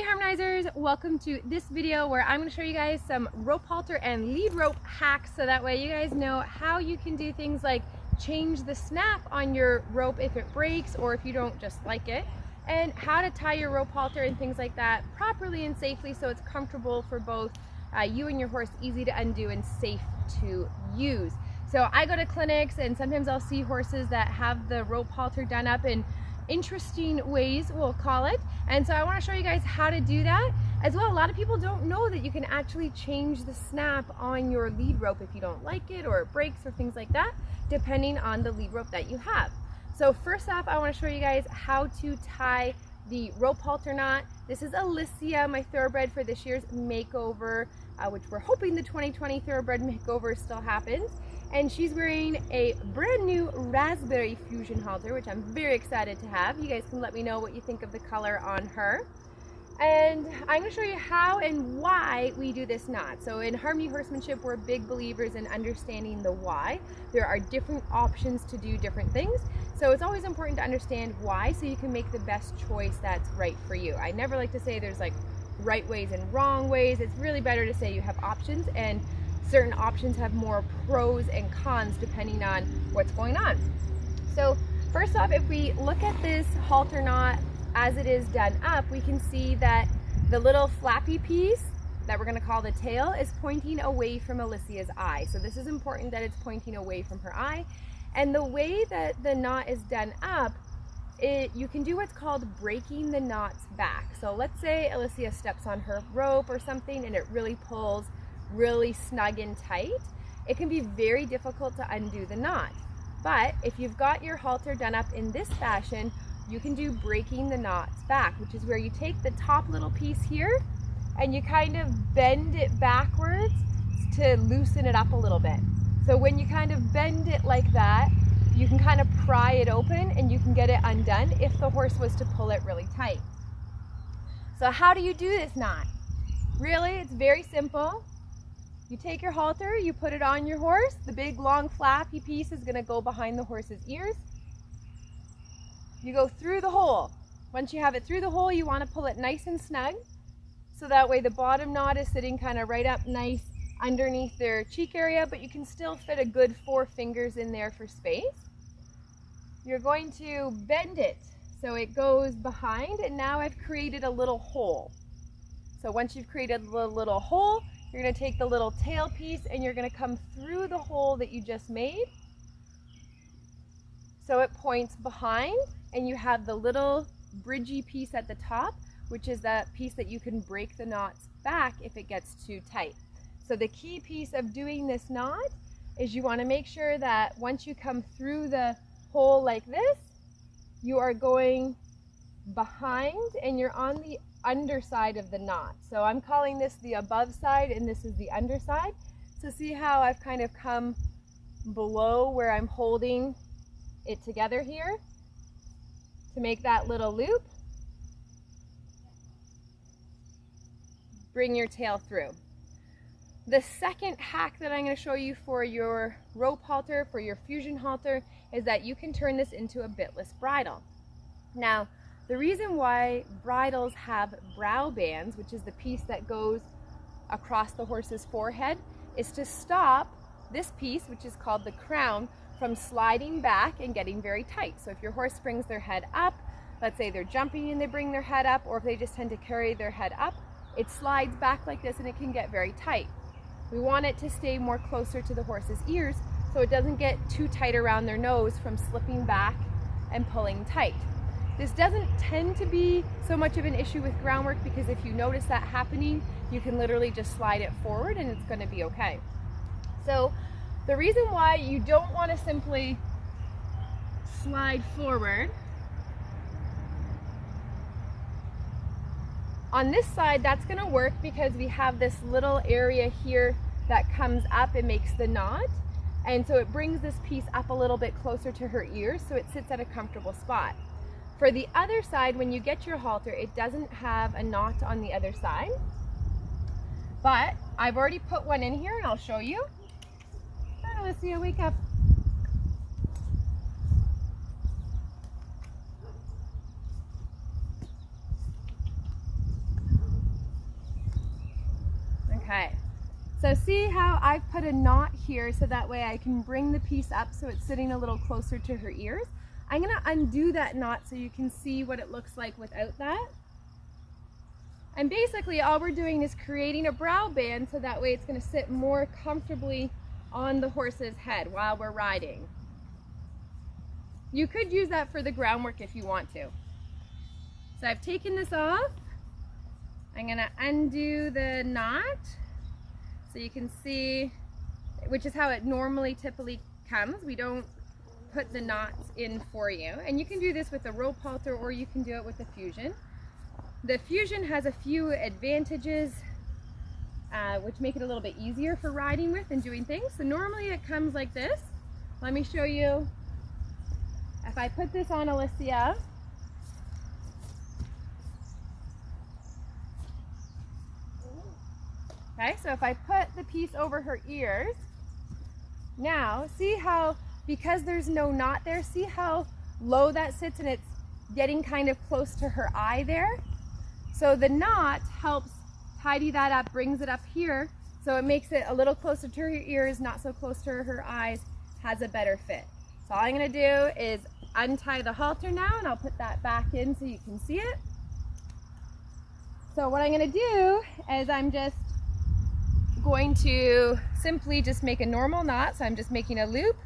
harmonizers, welcome to this video where I'm going to show you guys some rope halter and lead rope hacks, so that way you guys know how you can do things like change the snap on your rope if it breaks or if you don't just like it, and how to tie your rope halter and things like that properly and safely so it's comfortable for both you and your horse, easy to undo and safe to use. So I go to clinics and sometimes I'll see horses that have the rope halter done up in interesting ways, we'll call it, and so I want to show you guys how to do that as well. A lot of people don't know that you can actually change the snap on your lead rope if you don't like it or it breaks or things like that, depending on the lead rope that you have. So first off, I want to show you guys how to tie the rope halter knot. This is Alicia, my thoroughbred for this year's makeover, which we're hoping the 2020 thoroughbred makeover still happens. And she's wearing a brand new raspberry fusion halter, which I'm very excited to have. You guys can let me know what you think of the color on her. And I'm going to show you how and why we do this knot. So in Harmony Horsemanship, we're big believers in understanding the why. There are different options to do different things. So it's always important to understand why so you can make the best choice that's right for you. I never like to say there's like right ways and wrong ways. It's really better to say you have options, and certain options have more pros and cons depending on what's going on. So first off, if we look at this halter knot as it is done up, we can see that the little flappy piece that we're going to call the tail is pointing away from Alicia's eye. So this is important that it's pointing away from her eye. And the way that the knot is done up, you can do what's called breaking the knots back. So let's say Alicia steps on her rope or something and it really pulls really snug and tight. It can be very difficult to undo the knot. But if you've got your halter done up in this fashion, you can do breaking the knots back, which is where you take the top little piece here and you kind of bend it backwards to loosen it up a little bit. So when you kind of bend it like that, you can kind of pry it open and you can get it undone if the horse was to pull it really tight. So how do you do this knot? Really, it's very simple. You take your halter, you put it on your horse. The big long flappy piece is going to go behind the horse's ears. You go through the hole. Once you have it through the hole, you want to pull it nice and snug, so that way the bottom knot is sitting kind of right up nice underneath their cheek area, but you can still fit a good 4 fingers in there for space. You're going to bend it so it goes behind, and now I've created a little hole. So once you've created the little hole, you're going to take the little tail piece and you're going to come through the hole that you just made. So it points behind, and you have the little bridgy piece at the top, which is that piece that you can break the knots back if it gets too tight. So the key piece of doing this knot is you want to make sure that once you come through the hole like this, you are going behind and you're on the underside of the knot. So I'm calling this the above side and this is the underside. So see how I've kind of come below where I'm holding it together here to make that little loop. Bring your tail through. The second hack that I'm going to show you for your rope halter, for your fusion halter, is that you can turn this into a bitless bridle. Now, the reason why bridles have brow bands, which is the piece that goes across the horse's forehead, is to stop this piece, which is called the crown, from sliding back and getting very tight. So if your horse brings their head up, let's say they're jumping and they bring their head up, or if they just tend to carry their head up, it slides back like this and it can get very tight. We want it to stay more closer to the horse's ears so it doesn't get too tight around their nose from slipping back and pulling tight. This doesn't tend to be so much of an issue with groundwork, because if you notice that happening, you can literally just slide it forward and it's going to be okay. So the reason why you don't want to simply slide forward, on this side that's going to work because we have this little area here that comes up and makes the knot, and so it brings this piece up a little bit closer to her ears so it sits at a comfortable spot. For the other side, when you get your halter, it doesn't have a knot on the other side, but I've already put one in here and I'll show you. Hi, Alicia, wake up. Okay, so see how I've put a knot here so that way I can bring the piece up so it's sitting a little closer to her ears. I'm gonna undo that knot so you can see what it looks like without that. And basically all we're doing is creating a brow band so that way it's gonna sit more comfortably on the horse's head while we're riding. You could use that for the groundwork if you want to. So I've taken this off. I'm gonna undo the knot so you can see, which is how it normally typically comes. We don't put the knots in for you. And you can do this with a rope halter or you can do it with the Fusion. The Fusion has a few advantages which make it a little bit easier for riding with and doing things. So normally it comes like this. Let me show you. If I put this on Alicia, okay, so if I put the piece over her ears, now see how, because there's no knot there, see how low that sits and it's getting kind of close to her eye there? So the knot helps tidy that up, brings it up here, so it makes it a little closer to her ears, not so close to her eyes, has a better fit. So all I'm gonna do is untie the halter now and I'll put that back in so you can see it. So what I'm gonna do is I'm just going to simply just make a normal knot. So I'm just making a loop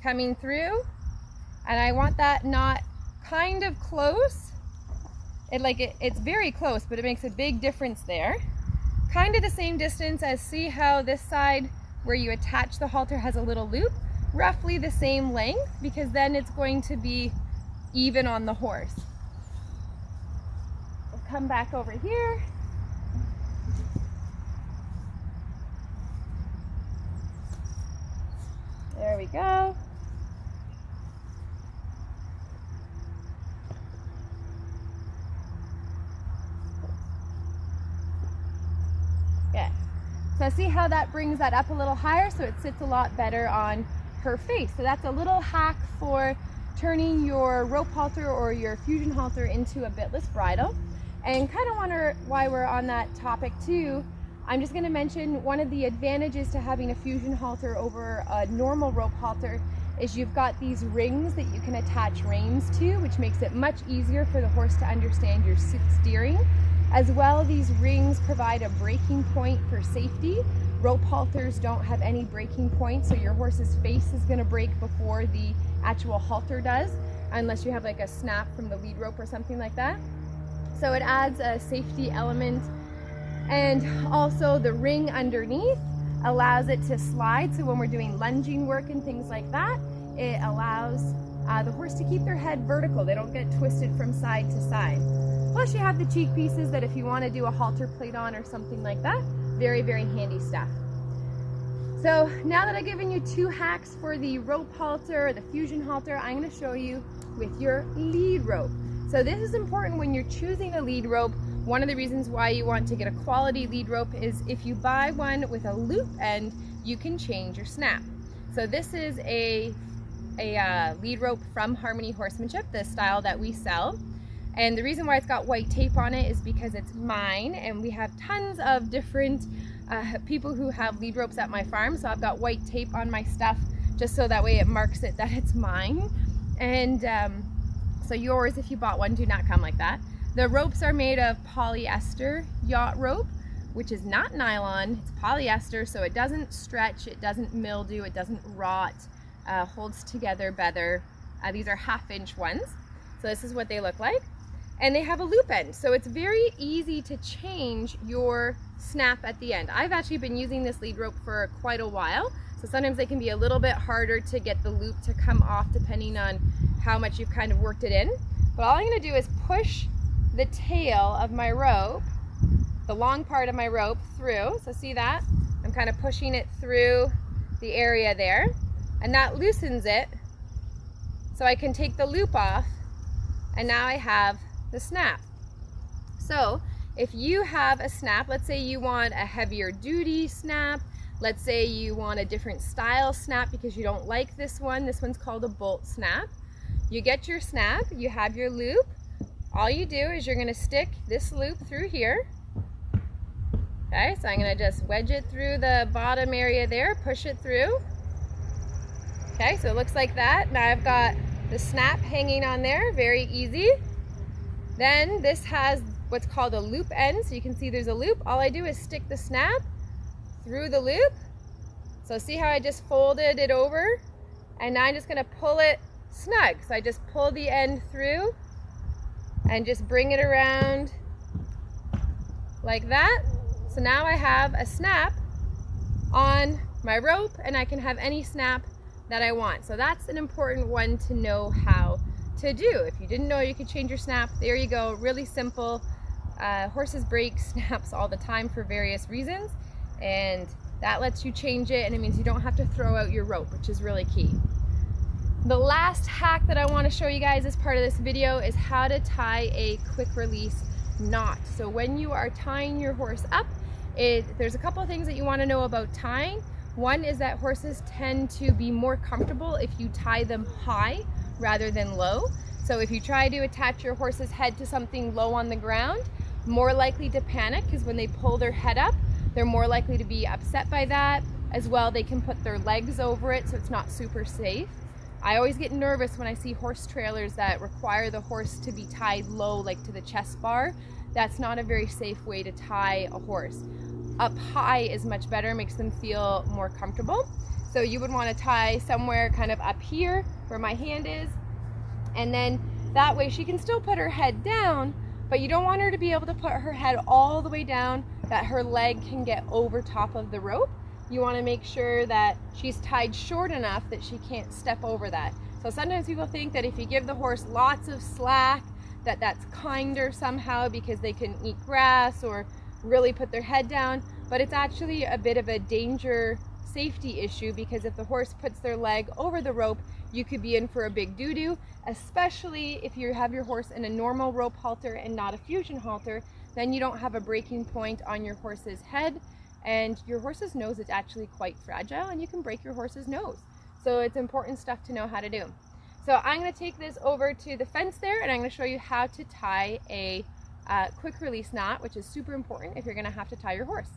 coming through and I want that knot kind of close. It's very close, but it makes a big difference there. Kind of the same distance as, see how this side where you attach the halter has a little loop, roughly the same length, because then it's going to be even on the horse. We'll come back over here. There we go. Okay. So see how that brings that up a little higher so it sits a lot better on her face. So that's a little hack for turning your rope halter or your Fusion halter into a bitless bridle. And kind of wonder why we're on that topic too. I'm just going to mention one of the advantages to having a Fusion halter over a normal rope halter is you've got these rings that you can attach reins to, which makes it much easier for the horse to understand your steering. As well, these rings provide a braking point for safety. Rope halters don't have any braking point, so your horse's face is going to break before the actual halter does, unless you have like a snap from the lead rope or something like that. So it adds a safety element. And also the ring underneath allows it to slide, so when we're doing lunging work and things like that, it allows the horse to keep their head vertical. They don't get twisted from side to side. Plus you have the cheek pieces that if you want to do a halter plate on or something like that, very, very handy stuff. So now that I've given you two hacks for the rope halter or the Fusion halter, I'm going to show you with your lead rope. So this is important when you're choosing a lead rope. One of the reasons why you want to get a quality lead rope is if you buy one with a loop end, you can change your snap. So this is a lead rope from Harmony Horsemanship, the style that we sell. And the reason why it's got white tape on it is because it's mine, and we have tons of different people who have lead ropes at my farm. So I've got white tape on my stuff just so that way it marks it that it's mine. And so yours, if you bought one, do not come like that. The ropes are made of polyester yacht rope, which is not nylon, it's polyester, so it doesn't stretch, it doesn't mildew, it doesn't rot, holds together better. These are 1/2 inch ones. So this is what they look like. And they have a loop end, so it's very easy to change your snap at the end. I've actually been using this lead rope for quite a while, so sometimes they can be a little bit harder to get the loop to come off depending on how much you've kind of worked it in. But all I'm going to do is push the tail of my rope, the long part of my rope, through. So see that? I'm kind of pushing it through the area there, and that loosens it so I can take the loop off, and now I have the snap. So if you have a snap, let's say you want a heavier duty snap, let's say you want a different style snap because you don't like this one's called a bolt snap. You get your snap, you have your loop. All you do is you're going to stick this loop through here, Okay, so I'm gonna just wedge it through the bottom area there, push it through. Okay, so it looks like that. Now I've got the snap hanging on there, very easy. Then this has what's called a loop end, so you can see there's a loop. All I do is stick the snap through the loop. So see how I just folded it over? And now I'm just gonna pull it snug. So I just pull the end through and just bring it around like that. So now I have a snap on my rope, and I can have any snap that I want. So that's an important one to know how to do. If you didn't know you could change your snap, there you go, really simple. Horses break snaps all the time for various reasons, and that lets you change it, and it means you don't have to throw out your rope, which is really key. The last hack that I want to show you guys as part of this video is how to tie a quick release knot. So when you are tying your horse up, there's a couple of things that you want to know about tying. One is that horses tend to be more comfortable if you tie them high rather than low. So if you try to attach your horse's head to something low on the ground, more likely to panic, because when they pull their head up, they're more likely to be upset by that. As well, they can put their legs over it, so it's not super safe. I always get nervous when I see horse trailers that require the horse to be tied low, like to the chest bar. That's not a very safe way to tie a horse. Up high is much better, makes them feel more comfortable. So you would want to tie somewhere kind of up here where my hand is, and then that way she can still put her head down, but you don't want her to be able to put her head all the way down that her leg can get over top of the rope. You want to make sure that she's tied short enough that she can't step over that. So sometimes people think that if you give the horse lots of slack, that's kinder somehow because they can eat grass or really put their head down, but it's actually a bit of a danger safety issue, because if the horse puts their leg over the rope, you could be in for a big doo-doo, especially if you have your horse in a normal rope halter and not a fusion halter. Then you don't have a breaking point on your horse's head, and your horse's nose is actually quite fragile, and you can break your horse's nose. So it's important stuff to know how to do. So I'm going to take this over to the fence there, and I'm going to show you how to tie a quick release knot, which is super important if you're going to have to tie your horse.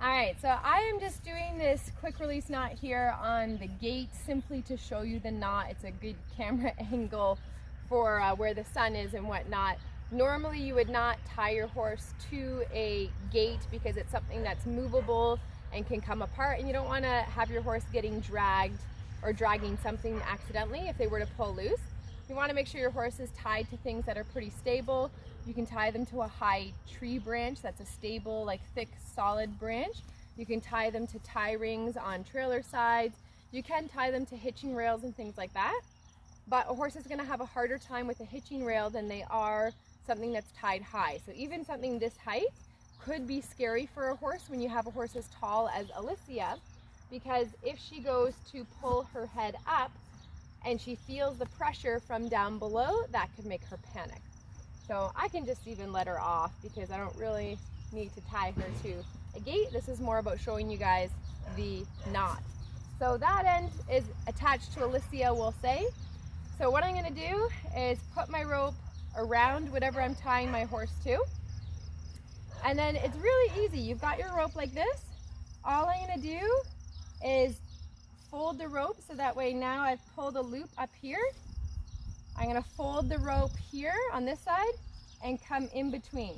Alright, so I am just doing this quick release knot here on the gate simply to show you the knot. It's a good camera angle for where the sun is and whatnot. Normally you would not tie your horse to a gate because it's something that's movable and can come apart, and you don't want to have your horse getting dragged or dragging something accidentally if they were to pull loose. You want to make sure your horse is tied to things that are pretty stable. You can tie them to a high tree branch that's a stable, like thick, solid branch. You can tie them to tie rings on trailer sides. You can tie them to hitching rails and things like that. But a horse is going to have a harder time with a hitching rail than they are something that's tied high. So even something this height could be scary for a horse when you have a horse as tall as Alicia, because if she goes to pull her head up and she feels the pressure from down below, that could make her panic. So I can just even let her off because I don't really need to tie her to a gate. This is more about showing you guys the knot. So that end is attached to Alicia, we'll say. So what I'm going to do is put my rope around whatever I'm tying my horse to. And then it's really easy. You've got your rope like this. All I'm going to do is fold the rope so that way now I've pulled a loop up here. I'm going to fold the rope here on this side and come in between.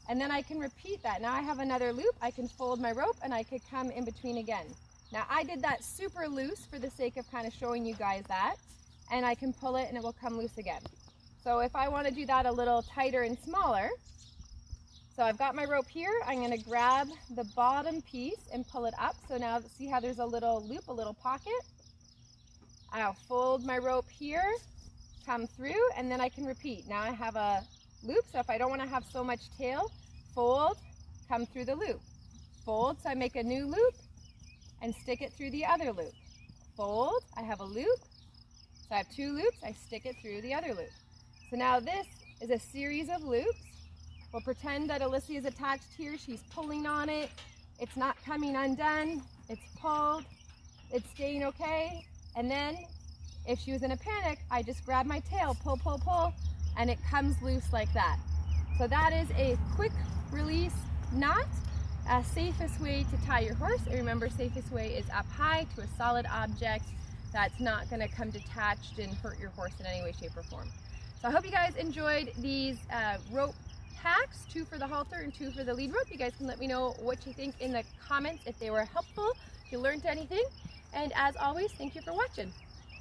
And then I can repeat that. Now I have another loop. I can fold my rope and I could come in between again. Now I did that super loose for the sake of kind of showing you guys that. And I can pull it and it will come loose again. So if I want to do that a little tighter and smaller, so I've got my rope here, I'm going to grab the bottom piece and pull it up. So now see how there's a little loop, a little pocket? I'll fold my rope here, come through, and then I can repeat. Now I have a loop, so if I don't want to have so much tail, fold, come through the loop. Fold, so I make a new loop and stick it through the other loop. Fold, I have a loop, so I have two loops, I stick it through the other loop. So now this is a series of loops. We'll pretend that Alicia is attached here, she's pulling on it, it's not coming undone, it's pulled, it's staying okay, and then if she was in a panic, I just grab my tail, pull, pull, pull, and it comes loose like that. So that is a quick release not. Safest way to tie your horse, and remember, safest way is up high to a solid object that's not going to come detached and hurt your horse in any way, shape, or form. So I hope you guys enjoyed these rope hacks, 2 for the halter and 2 for the lead rope. You guys can let me know what you think in the comments, if they were helpful, if you learned anything. And as always, thank you for watching.